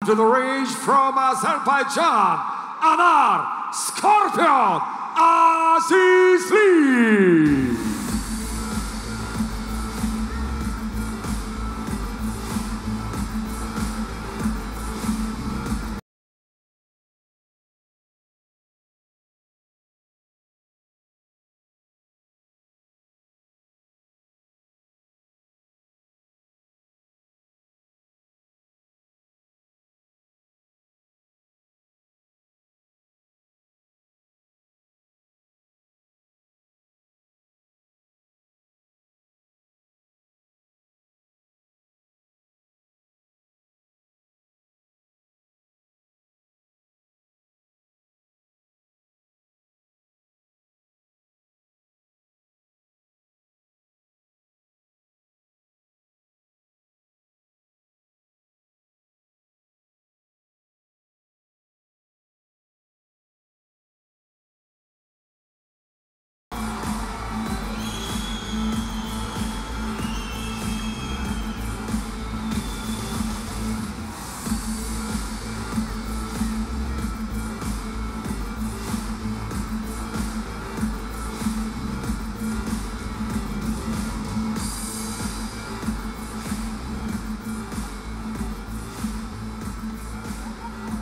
To the range from Azerbaijan, Anar Scorpion Azizli.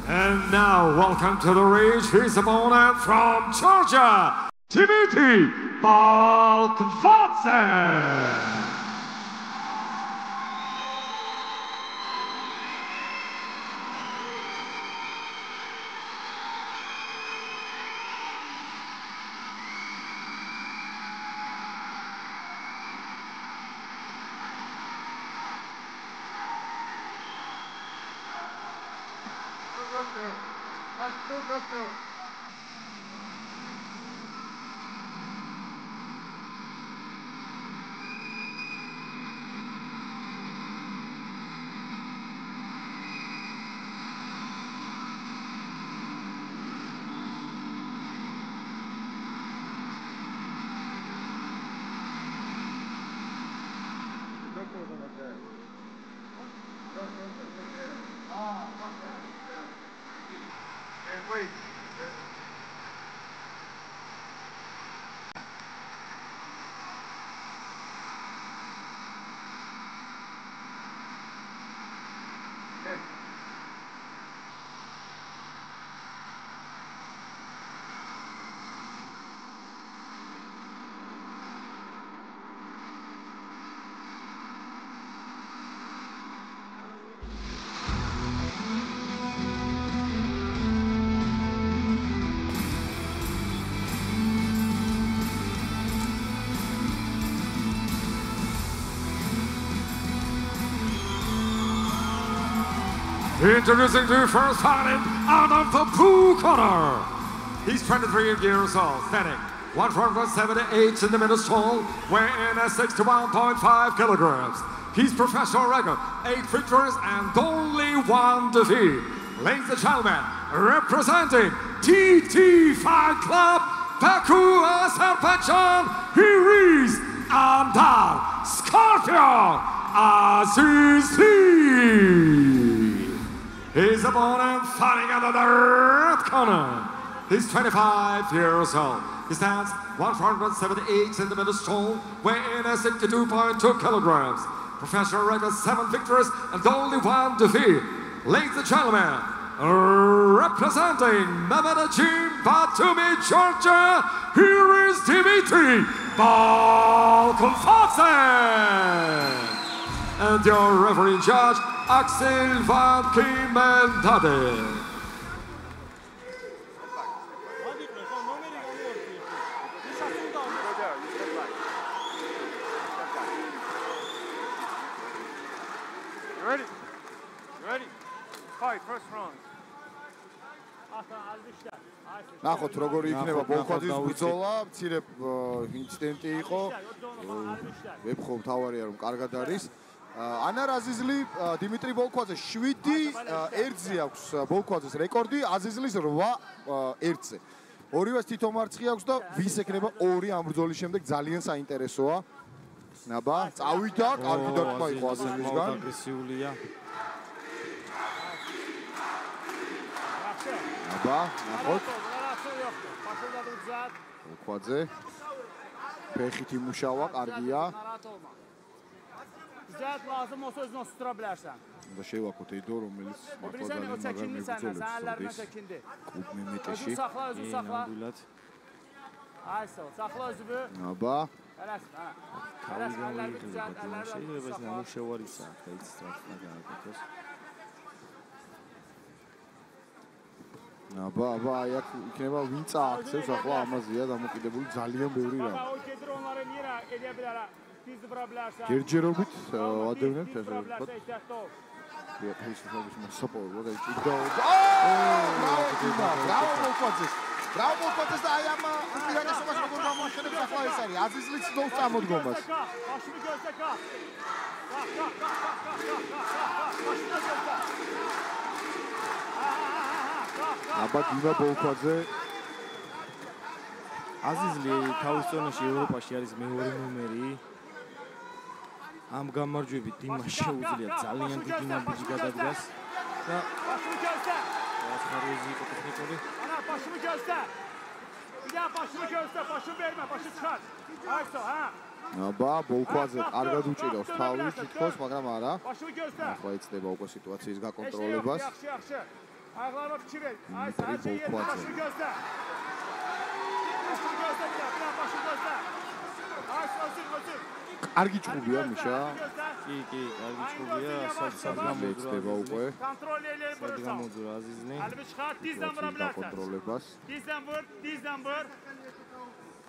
And now, welcome to the ring. His opponent from Georgia, Dmitry Balkvadze. Wait. Introducing the first fighting out of the blue corner. He's 23 years old, standing 178 centimeters tall, weighing at 61.5 kilograms. His professional record, 8 victories and only 1 defeat. Ladies and gentlemen, representing TT Fight Club, Baku, Azerbaijan, here is Anar Scorpion Azizli. His opponent fighting out of the red corner. He's 25 years old. He stands 178 centimeters tall, weighing at 62.2 kilograms. Professional record, 7 victories and only 1 defeat. Ladies and gentlemen, representing Medellin, Batumi, Georgia, here is Dmitry Balkvadze. And your referee judge, Axel Van Kimendade. You ready? You ready? Fight, first round. ნახოთ როგორი იქნება ბოლქვაძის ბრძოლა, მცირე ინციდენტი იყო. ვეფხო მთავარია რომ კარგად არის. Anar Azizli, Dmitry Balkvadze 7-1-ზე აქვს ბოლქვაძეს რეკორდი, Azizlis 8-1-ზე. ორივეს თითო მარცხი აქვს და ვის ექნება 2 ამ ბრძოლის შემდეგ ძალიან საინტერესოა. ნაბა, წავიდა, კარგი დარტყმა იყო Azizlisგან. აგრესიულია. აბა, ნახოთ. ბოლქვაძე. ფეხით იმუშავა, კარგია. Zat lazım olsa özünü oturtura bilərsən. და შევაქოთ ედო, რომელიც Bilirsən, o çəkindi sənə, sən əllərinə çəkindi. კლუბ მემეტეში. Özünü saxla, özünü saxla. Ayso, saxla özünü. აბა, Tələs, hə. Tələs, əllərini düzəlt, əllərini saxla. აბა, აი აქ იქნება ვინ წააქცევს ახლა ამაზეა დამოკიდებული ძალიან ბევრი რამ. O gedir onları niyə edə bilər? Biz vura bilərsən. ჯერჯერობით ადევნებთ ეს რა. Ehtiyatlı ol. ფეისბუქის მოსაპოვრო და ჭიდო. ბრავო ბოლქვაძე. ბრავო ბოლქვაძე და აი ამ უმრავლესობას როგორ გამოიხენებს ახლა ეს არის აზიზლის ცდოს წამოდგომას. Başını gözlə qat. აბა დიმა ბოლქვაძე აზიზლი თავის ზონაში ევროპაში არის მეორე ნომერი. ამ გამარჯვებით დიმას შეუძლია ძალიან დიდი ნაბიჯი გადადგას და Başını gözlə. ახარეზი იყო ტექნიკური. Ana başını gözlə. Bir daha başını gözlə, başını vermə, başı çıxar. Ayso, hə. აბა ბოლქვაძე კარგად უჭირავს თავი თითქოს, მაგრამ არა. Başını gözlə. ახლა იწდება უკვე სიტუაციის გაკონტროლებას. Yaxşı, yaxşı. Ayaqlarına fikir ver. Ayso, hər şey Dimitri yerində, Bolkwadzə. başını gözlə. Başını gözlə bir daha, başını gözlə. Ayso, özür. კარგი ჭუბია მიშა. კი, კარგი ჭუბია, სადღაც იწდება უკვე Kontrol eləyir vurursan. გამოძურა აზიზლი. Əlbi çıxar, dizdən vura სიტუაციის bilərsən. გაკონტროლებას. Dizdən vur.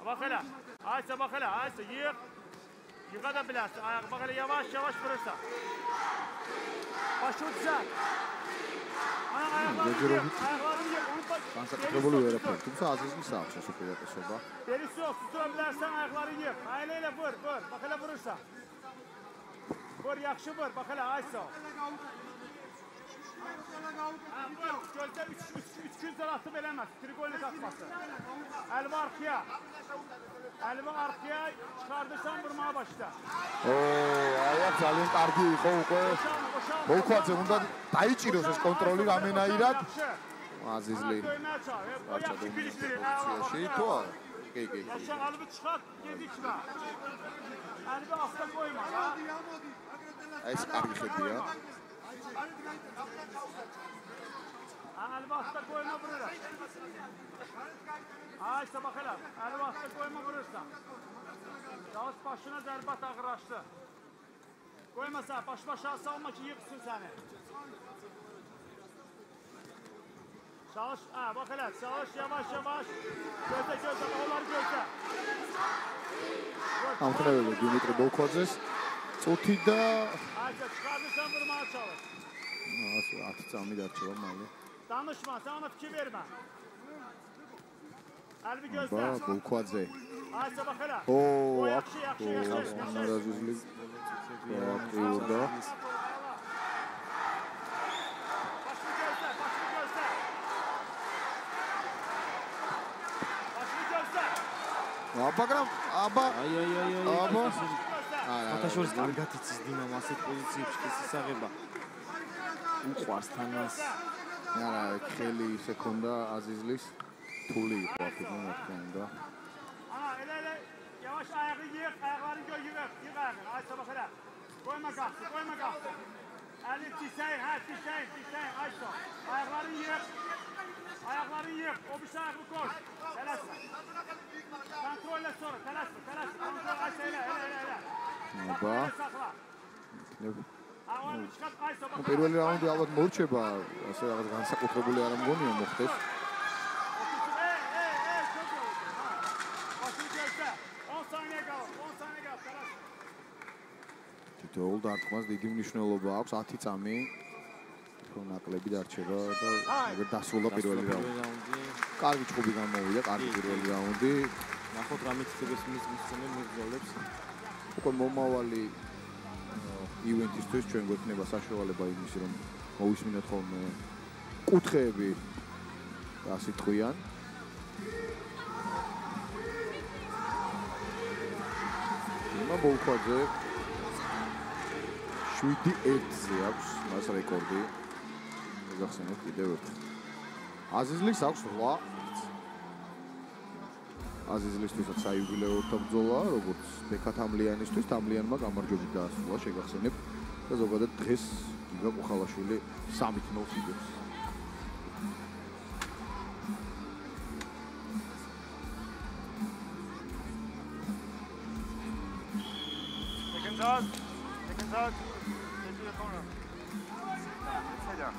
Bax elə. Ayso, bax elə, Ayso, yığ. Yığa da bilərsən. Ayağı bax elə, yavaş vurursan. Başı düzəlt. ჯერჯერობით Ayaqlarını yığ. განსაკუთრებული ვერაფერი, თუმცა აზიზლის აქვს ეს უპირატესობა. Berisi yox, tutura bilərsən, ayaqlarını yığ. Elə vur. Bax elə vurursan. Vur, yaxşı vur. Bax elə, Ayso. Gözdə 3 gün zəratıb eləməz. Triqolnik atması. Əlvi arxaya. Əlvi arxaya çıxardırsan, vurmağa başla. აი აქ ძალიან კარგი იყო უკვე. ბოლქვაძე უნდა დაიჭიროს ეს კონტროლი რამენაირად. აზიზლი Döyməyə çağır. O yaxşı bilişdirir. პოზიციაში თუ არა? კი. Yaşa, əlvi çıxart, gedikmə. Əlvi asla qoyma, ha? აი ეს კარგი ხედია. Əlvi asla qoyma, vururaq. Aysa, bax elə. Əlvi asla qoyma, vurursan. Yalnız başına zərbat ağırlaşdı. Qoymasa, baş-başa salma ki, yıxsın səni. Çalış, bax elə, çalış, yavaş. Gözlə, onları gözlə. ამხნეველი დიმიტრი ბოლქვაძეს წუთი და Aysa, çıxardırsan, vurmağa çalış. 10 წამი დარჩება მალე. Danışma, sən ona fikir vermə. Əlvi gözlə. აბა ბოლქვაძე. Aysa, bax elə. ო, Yaxşı. აზიზლი აქტიურდა. Başını gözlə. აბა აი. აბა ფათაშორის კარგად იცის დინამ ასეთ პოზიციებში ეს ისაღება. უყვარს თანას. არა, ხელი ისე ქონდა აზიზლის თული იყო აქ უნდა თქვა. Elə. Yavaş ayağı yığ, ayaqlarını yığ. Yığ ayağını. Aysa, bax elə. Qoyma qalxsın. Əlin dişəyin, Aysa. Ayaqlarını yığ. O bir şey ayaqını qoy. Tələsmə. Kontrollə sonra, tələsmə. Kontrol, Aysa, elə. აბა Saxla. Ayağını çıxart, Aysa, bax. პირველი რაუნდი ალბათ მორჩება, ასე რაღაც განსაკუთრებული არ მგონია მოხდეს. Başını gözlə. 10 saniyə qalıb, tələsmə. თითოეულ დარტყმას დიდი მნიშვნელობა აქვს 10 წამი. უფრო ნაკლები დარჩება და ეგრე დასრულა პირველი რაუნდი. კარგი ჭუბი გამოვიდა, კარგი პირველი რაუნდი. ნახოთ რა მიწების მისცემენ მიგზოლებს. უკვე მომავალი ივენტისთვის ჩვენ გვექნება საშუალება იმისი რომ მოვისმინოთ ხოლმე კუთხეები ასე თქვიან. დიმა ბოლქვაძე 7-1-ზე აქვს მას რეკორდი. მოგახსენებთ კიდევ ერთხელ. აზიზლის აქვს 8. აზიზლისთვისაც საიუბილეო ბრძოლა, როგორც ბექა თამლიანისთვის, თამლიანმა გამარჯვებით დაასრულა, შეგახსენებთ და ზოგადად დღეს გიგა ყუხალაშვილი 3-0 იგებს. Seconds out. Take to the corner. Stay down.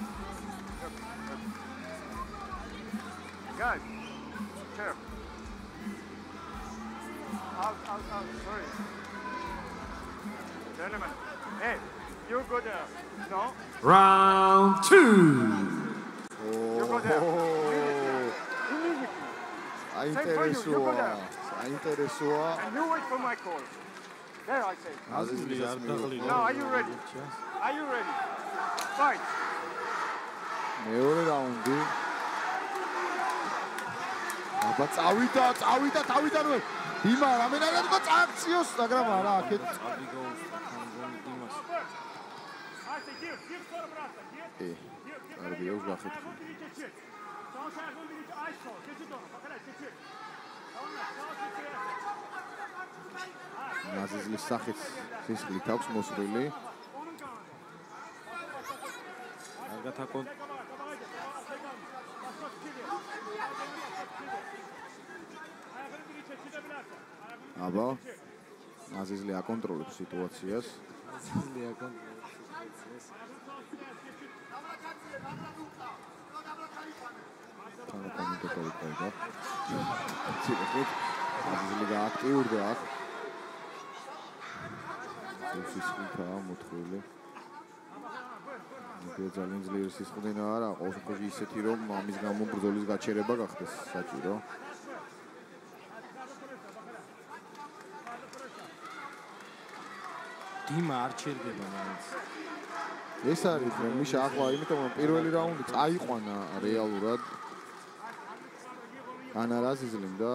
Guys, chair. Out. Sorry. Gentlemen. Hey, you go there. No. Round 2. You go there. Immediately. აინტერესოა. And you wait for my call. There I say. აზიზლი არ დაღლილი. Now are you ready? Are you ready? Fight. მეორე რაუნდი. აბა წავიდა თავიდანვე. დიმა რამენად იყო წაქციოს, მაგრამ არა აქეთ. I say give for brata. Give. არ ვიოს გახეთ. აზიზლის სახით სისხლით აქვს მოსრული. კარგად აკონ. აბა აზიზლი აკონტროლებს სიტუაციას. აზიზლი აკონტროლებს სიტუაციას. კომენტატორი ყავდა. ცოტა აზიზლი გააქტიურდა აქ. სისხლითაა მოთხრილი. მე ძალიან ძლიერი სისხლდენა არა, ყოველ შემთხვევაში ისეთი რომ ამის გამო ბრძოლის გაჩერება გახდეს საჭირო. დიმა არ ჩერდება მაინც. ეს არის მიშა ახლა იმიტომ რომ პირველი რაუნდი წაიყვანა რეალურად ანარაზიზლიმ და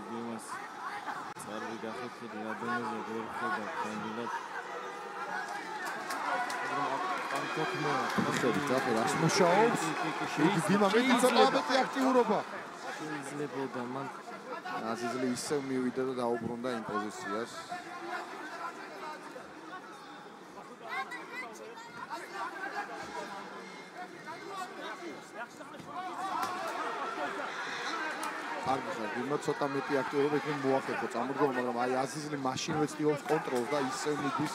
დიმას წარვი გახეთილი ადონეზე ვერ ხედავ კონდილად რას მუშაობს? დიმა მეტი ცოტა მეტი აქტიურობა. შეიძლებოდა მან აზიზლი ისევ მივიდა და დაუბრუნდა იმ პოზიციას. კარგი ხარ, დიმა ცოტა მეტი აქტიურობა იქნებ მოახერხო წამოდგომა, მაგრამ აი აზიზლი მაშინვე ცდილობს კონტროლს და ისევ მიდის.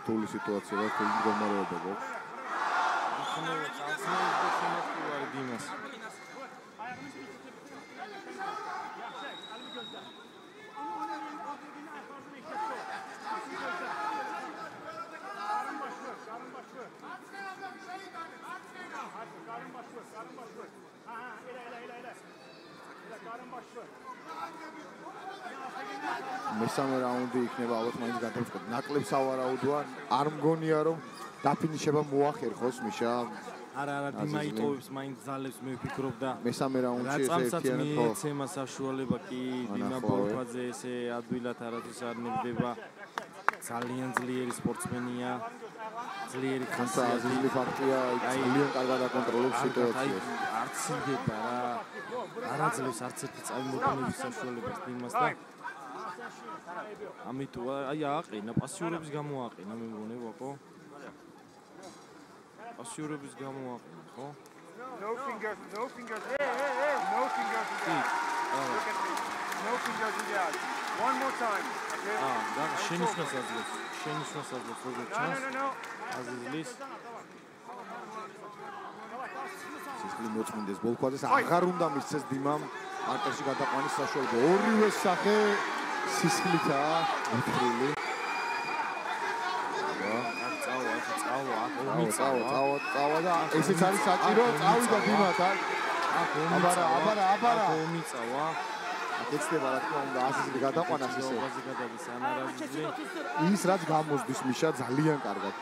რთული სიტუაცია და რთული მდგომარეობა გვაქვს. დიმას მესამე რაუნდი იქნება ალბათ მაინც გადავწყვეტ. ნაკლებ სავარაუდოა, არ მგონია რომ დაფინიშება მოახერხოს მიშა. არა, დიმა იტოვებს მაინც ძალებს მე ვფიქრობ და მესამე რაუნდში ეს ერთიანად ხო მიეცემა საშუალება კი დიმა ბოლქვაძე ესე ადვილად არასდროს არ ნებდება. ძალიან ძლიერი სპორტსმენია. ძლიერი ხანსაზილი ფაქტია, ძალიან კარგად აკონტროლებს სიტუაციას. არც იგება რა. არაძლევს არც ერთი წამოყენების საშუალებას დიმას და ამიტომ აი აყენა პასიურობის გამო აყენა მე მგონი ვაკო. პასიურობის გამო აყენა ხო? No fingers. Hey. No fingers. No fingers in the ass. One more time. Okay. და შენიშნას აძლევს როგორ ჩანს. No. აზიზლის სისხლი მოწმინდეს ბოლქვაძეს აღარ უნდა მისცეს დიმამ პარტერში გადაყვანის საშუალება. ორივე სახე სისხლითაა მოთხრილი. წავა და ესეც არის საჭირო, წავიდა დიმათ, აბარა. მომიწავა. აკეთდება რა თქმა უნდა, ასიზლი გადაყვანას ისე. გადის ანარაზიზლი. ის რაც გამოსდის მიშა ძალიან კარგად.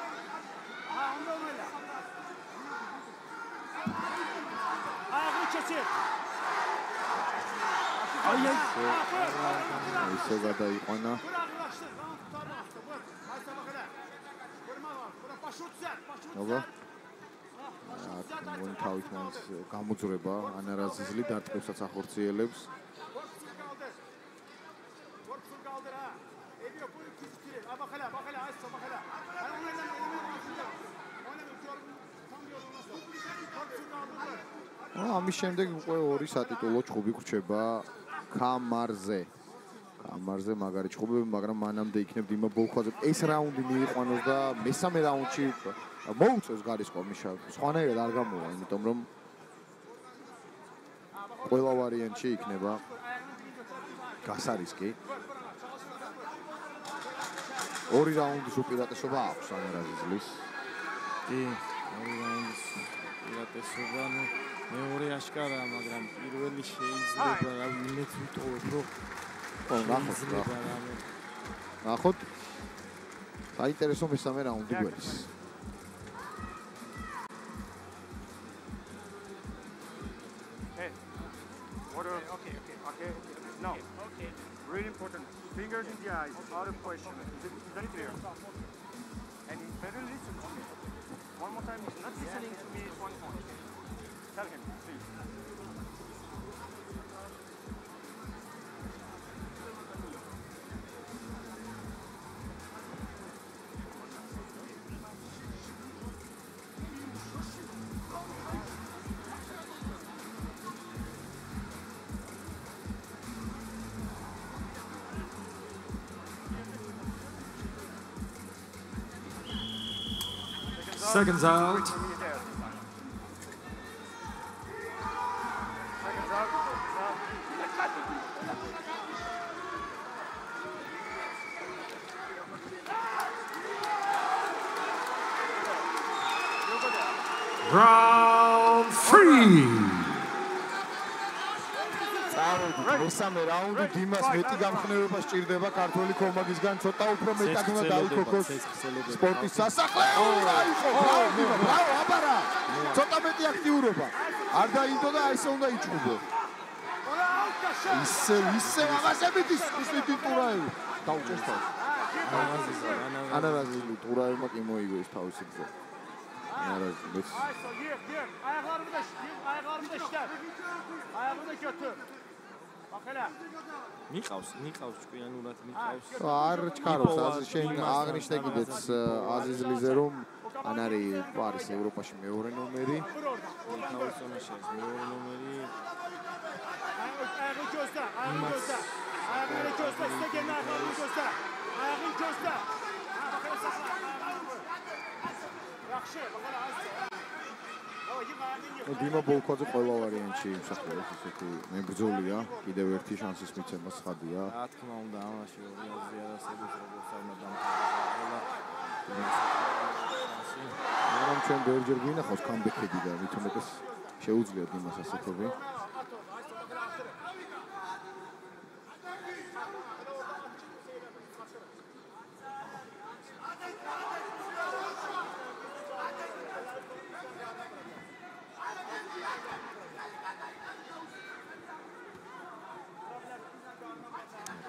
ისე გადაიყვანა. აბა. მონ თავით მაინც გამოძრება ანარაზიზლი დარტყმებსაც ახორციელებს. ამის შემდეგ უკვე ორი სატიტულო ჩხუბი გრჩება კამარზე. კამარზე მაგარი ჩხუბები, მაგრამ მანამდე იქნებ დიმა ბოლქვაძე. ეს რაუნდი მიიყვანოს და მესამე რაუნდში მოუწევს გარისკო მიშა. სხვანაირად არ გამოვა, იმიტომ რომ ყველა ვარიანტში იქნება გასარისკი. ორი რაუნდის უპირატესობა აქვს ანარაზიზლის. კი, ორი რაუნდის უპირატესობა, მეორე აშკარაა, მაგრამ პირველი შეიძლება რა ვინმეც ვიტოვებ, რომ ნახოთ. საინტერესო მესამე რაუნდი გვერის. Okay. No. Okay. Really important. Fingers in the eyes, out of question. Is that clear? And he's better listen to me. One more time, he's not listening to me, it's one point. Tell him, please. Seconds out. Round 3. მესამე რაუნდი დიმას მეტი გამხნევება სჭირდება ქართველი კომაგისგან, ცოტა უფრო მეტად უნდა დაიქოქოს სპორტის სასახლე. ბრავო, აბარა. ცოტა მეტი აქტიურობა. არ დაინდო და აი ესე უნდა იჭუბო. ისე ამასებით ის ტურაევი. დაუჭერს თავს. ანარაზიზლი ტურაევმა კი მოიგო ის თავისი გზა. ანარაზიზლი. Ayağını götür. Bak hele. მიყავს ჭკვიანურად მიყავს. არ ჩქარობს, შენ აღნიშნე კიდეც აზიზლიზე რომ ან არის პარის ევროპაში მეორე ნომერი. თავისონაში არის მეორე ნომერი. Ayağını göster. Ayağını göster. İstediğin ayağını göster. Ayağını göster. Bak hele sakla. Yaxşı, bak hele az. დიმა ბოლქვაძე ყველა ვარიანტში იმსახურებს, ესეთი მებრძოლია, კიდევ ერთი შანსის მიცემა სხადია. რა თქმა უნდა, ამაში ორი აზიარასების როგორც არმა დამთავრდა. მაგრამ ჩვენ ბევრჯერ გვინახავს კამბექები და მით უმეტეს შეუძლია დიმას ასეთები.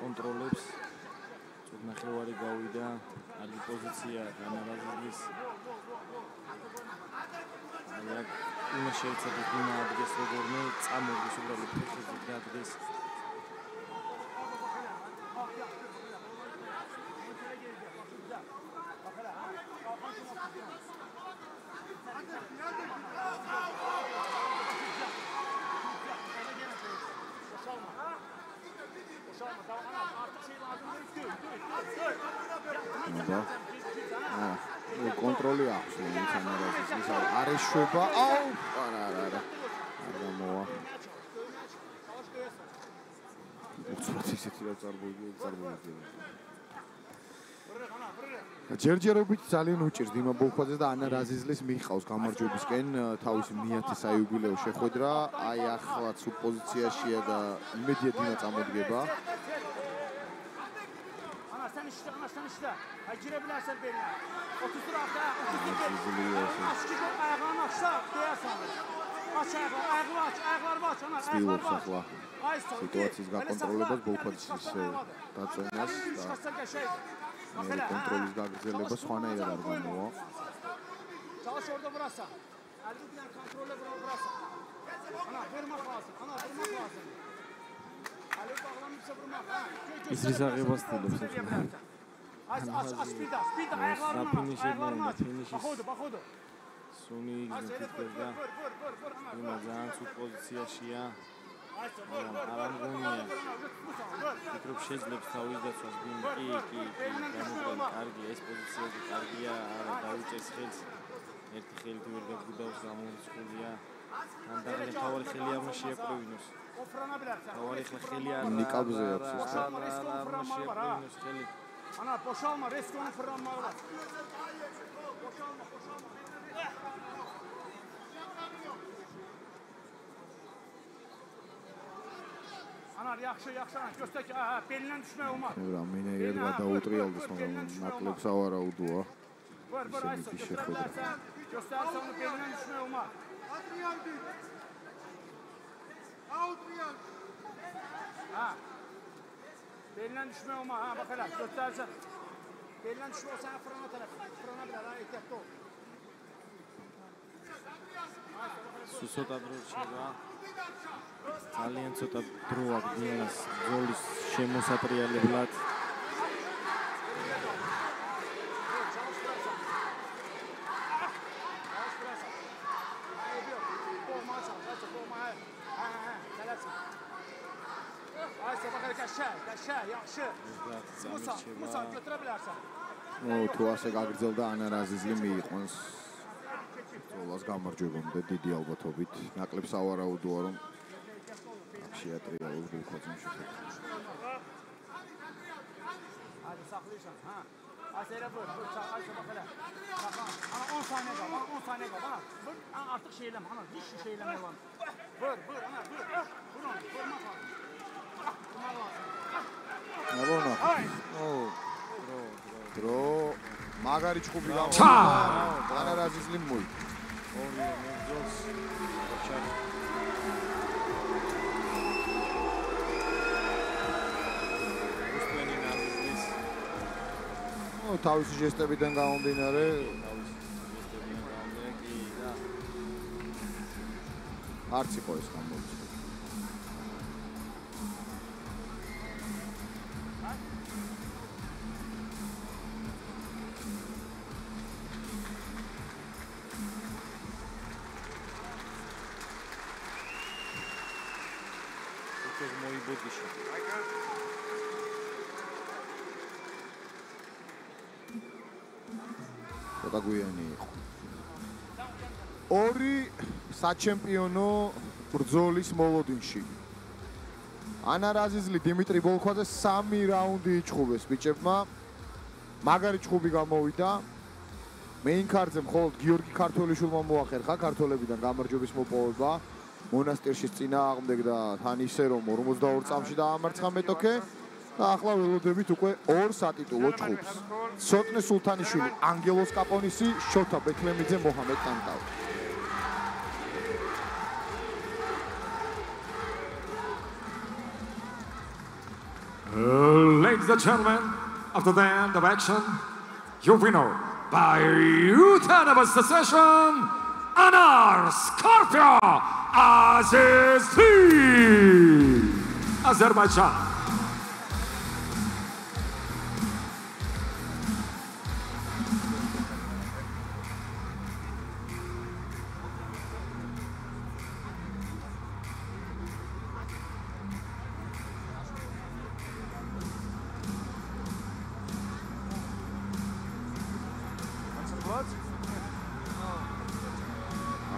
კონტროლებს ნახევარი გავიდა არგი პოზიცია ანარაზიზლის აი უნდა შეიძლება დიმა ადგეს როგორმე წამორდეს უბრალოდ ფეხზე დადგეს კონტროლი აქვს ის ანარაზიზლის არ ეშვება აუ არა გამოვა უცბად ისეთი რა წარმოიდგინე ჯერჯერობით ძალიან უჭირს დიმა ბოლქვაძეს და ანა რაზიზლის მიჰყავს გამარჯვებისკენ თავისი მეათე საიუბილეო შეხვედრა. აი ახლა სულ პოზიციაშია და იმედია დიმა წამოდგება. Anasını Ay girebilərsən belinə. 30 hafta, 32. Aşkı ayağını açsa, deyəsən. Aç ayaqları aç, ayaqları aç, ana, ayaqları aç. სიტუაციის გაკონტროლებას ბოლქვაძის დაწონას და კონტროლის გაგრძელება სხვანაირად არ გამოვა. Çalış orada burası. Əlbətən kontrollə burası. Ana, vurmaq lazım. Ana, vurmaq lazım. Əli bağlanmışsa vurmaq. ის რის აღებას თელებს ახლა. Aç, spida, ayaqlarını aç. Baxodu. სუნი იგზნებს და იმა ძალიან ცუდ პოზიციაშია. არ ამგონია. ფიქრობ შეძლებს თავის დაცვას ბინკი, გამოყენე კარგი ეს პოზიციაზე კარგია, არა დაუჭერს ხელს. ერთი ხელით ვერ გაგუდავს გამორიცხულია. ანდაღლე თავი ხელი არ შეეკროვინოს. თავი ხელი არ ნიკაბზე აქვს ეს. შეეკროვინოს ხელი. Ana boşalma, reskonu fırlanmağı var. Boşalma. Ana yaxşı, göstər ki, belindən düşmək olmaz. Ramineyər გადაუტრიალდეს, მაგრამ ნაკლებს ავარაუდოა. Vur, aysa, göstərsən onu belindən düşmək olmaz. Autriyan. Belindən düşmək olmaz, bax elə, göstərsən. Belindən düşmək olsa, fırana bilər, ehtiyatlı ol. სუსოტა დრო რჩება. ძალიან ცოტა დრო აქვს დინას ზოლის შემოსატრიალებლად. Musa, götürə bilərsən. თუ ასე გაგრძელდა ანა რაზიზლი მიიყვანს ბრძოლას გამარჯვებამდე დიდი ალბათობით. ნაკლებს ავარაუდოა, რომ შეატრიალოს ბოლქვაძემ შეხვედრა. Hadi saxlayırsan, Aysa elə vur, Aysa bax elə. Ana 10 saniyə qal, ana. Vur, artıq şey eləmə, ana, heç şey eləmə olan. Vur, ana, vur. Vur onu, vurmaq lazım. Vurmaq lazım. ნაბონა. დრო მაგარი ჭუბი გამოვა. ანა რაზიზლი მოი. ორი მოგძოს. თავისი ჟესტებიდან გამომდინარე არც იყო ეს გამოიწვია. ეს მოიბოდიშა. გადაგვიანი იყო. ორი საჩემპიონო ბრძოლის მოლოდინში. ანა რაზიზლი დიმიტრი ბოლქვაძე 3 რაუნდი იჭხუბეს ბიჭებმა. მაგარი ჭხუბი გამოვიდა. მეინ კარდზე მხოლოდ გიორგი ქართველიშვილმა მოახერხა ქართველებიდან გამარჯვების მოპოვება. მონასტერშის წინააღმდეგ და თან ისე რომ 42 წამში დაამარცხა მეტოქე. და ახლა ველოდებით უკვე 2 სატიტულო ჭხუბს. სოტნე სულთანიშვილი, ანგელოს კაპონისი, შოთა ბექლემიძე, მოჰამედ ტანტავი. Ladies and gentlemen, after the end of action, your winner by unanimous decision, Anar Scorpio Azizli, Azerbaijan.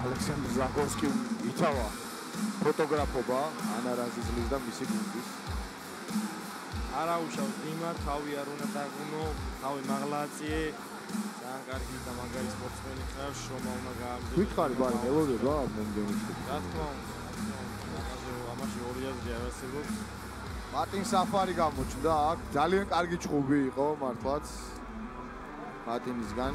ალექსანდრ ზაგორსკი ითავა ფოტოგრაფობა ანა რაზიზლის და მისი გუნდის. არაუშავს დიმა, თავი არ უნდა დაგუნო, თავი მაღლააწიე. ძალიან კარგი და მაგარი სპორტსმენი ხარ, შრომა უნდა გააგრძელო. გითხარი ბარი მელოდება მომდევნში. რა თქმა უნდა. ამაში ორი აზრი არ არსებობს. მარტინ საფარი გამოჩნდა აქ. ძალიან კარგი ჭუბი იყო მართლაც. მარტინისგან.